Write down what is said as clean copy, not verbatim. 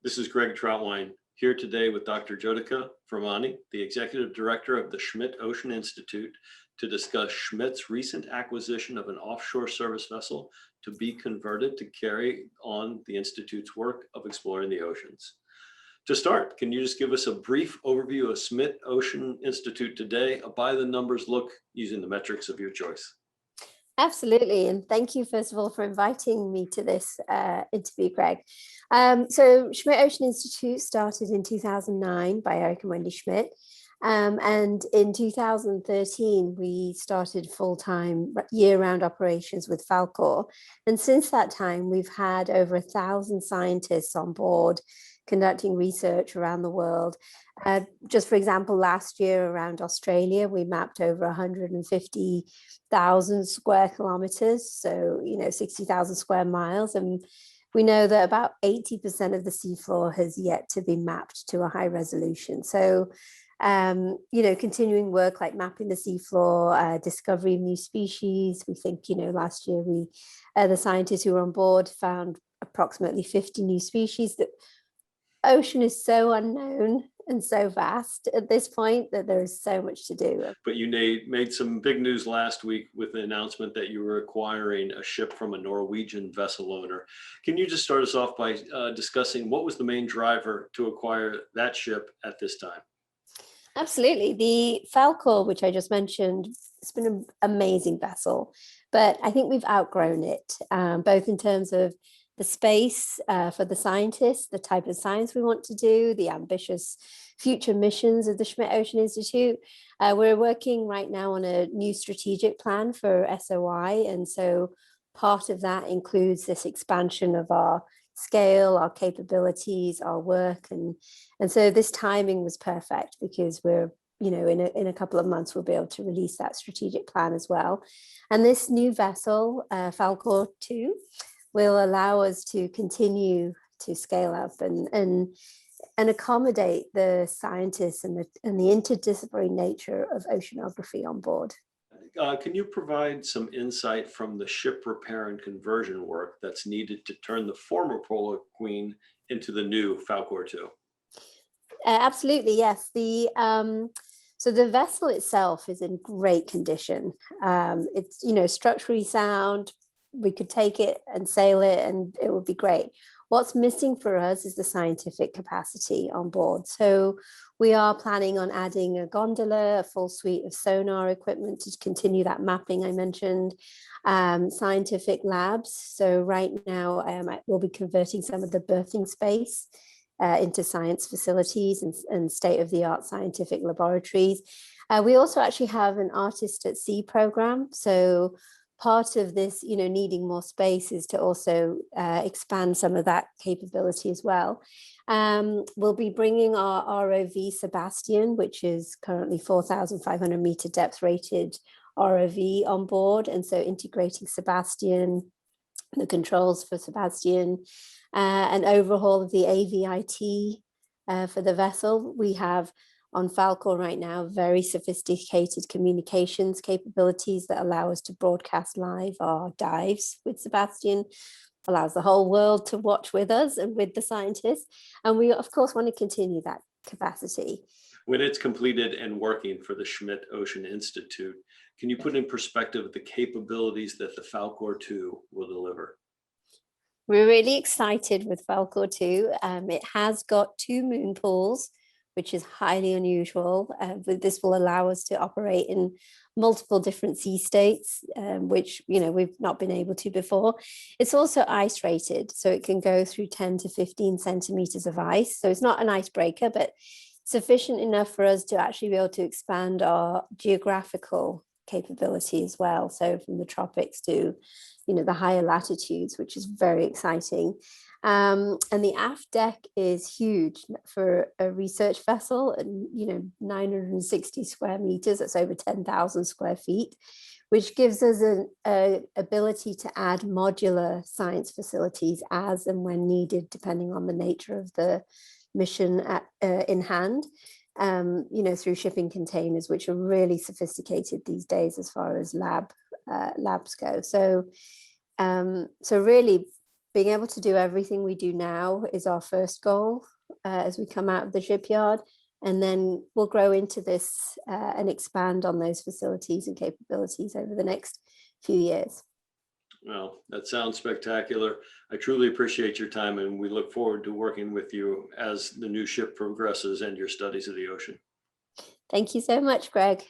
This is Greg Troutwine here today with Dr. Jyotika Vermani, the Executive Director of the Schmidt Ocean Institute, to discuss Schmidt's recent acquisition of an offshore service vessel to be converted to carry on the Institute's work of exploring the oceans. To start, can you just give us a brief overview of Schmidt Ocean Institute today, a by the numbers look using the metrics of your choice? Absolutely. And thank you, first of all, for inviting me to this interview, Greg. So Schmidt Ocean Institute started in 2009 by Eric and Wendy Schmidt. And in 2013, we started full-time year-round operations with Falkor. And since that time, we've had over 1,000 scientists on board conducting research around the world. Just for example, last year around Australia, we mapped over 150,000 square kilometers, so 60,000 square miles, and we know that about 80% of the seafloor has yet to be mapped to a high resolution. So continuing work like mapping the seafloor, discovery of new species. We think last year the scientists who were on board found approximately 50 new species. The ocean is so unknown and so vast at this point that there is so much to do. But you made some big news last week with the announcement that you were acquiring a ship from a Norwegian vessel owner. Can you just start us off by discussing what was the main driver to acquire that ship at this time? Absolutely. The Falkor, which I just mentioned, it's been an amazing vessel, but I think we've outgrown it, both in terms of the space for the scientists, the type of science we want to do, the ambitious future missions of the Schmidt Ocean Institute. We're working right now on a new strategic plan for SOI. And so part of that includes this expansion of our scale, our capabilities, our work. And so this timing was perfect because we're, in a couple of months, we'll be able to release that strategic plan as well. And this new vessel, Falkor 2, will allow us to continue to scale up and accommodate the scientists and the interdisciplinary nature of oceanography on board. Can you provide some insight from the ship repair and conversion work that's needed to turn the former Polar Queen into the new Falkor 2? Absolutely, yes. So the vessel itself is in great condition. It's structurally sound. We could take it and sail it and it would be great. What's missing for us is the scientific capacity on board. So we are planning on adding a gondola, a full suite of sonar equipment to continue that mapping I mentioned, scientific labs. So right now we'll be converting some of the berthing space into science facilities and state-of-the-art scientific laboratories. We also actually have an Artist at Sea program. So part of this, needing more space is to also expand some of that capability as well. We'll be bringing our ROV Sebastian, which is currently 4,500 meter depth rated ROV on board. And so integrating Sebastian, the controls for Sebastian, an overhaul of the AVIT for the vessel. We have on Falkor right now very sophisticated communications capabilities that allow us to broadcast live our dives with Sebastian, allows the whole world to watch with us and with the scientists. And we, of course, want to continue that capacity. When it's completed and working for the Schmidt Ocean Institute, can you put in perspective the capabilities that the Falkor 2 will deliver? We're really excited with Falkor 2. It has got 2 moon pools, which is highly unusual. But this will allow us to operate in multiple different sea states, which we've not been able to before. It's also ice rated, so it can go through 10 to 15 centimeters of ice. So it's not an icebreaker, but sufficient enough for us to actually be able to expand our geographical capability as well. So from the tropics to the higher latitudes, which is very exciting. And the aft deck is huge for a research vessel, and 960 square meters. That's over 10,000 square feet, which gives us an ability to add modular science facilities as and when needed, depending on the nature of the mission in hand. Through shipping containers, which are really sophisticated these days as far as labs go. So really being able to do everything we do now is our first goal as we come out of the shipyard. And then we'll grow into this and expand on those facilities and capabilities over the next few years. Well, that sounds spectacular. I truly appreciate your time, and we look forward to working with you as the new ship progresses and your studies of the ocean. Thank you so much, Greg.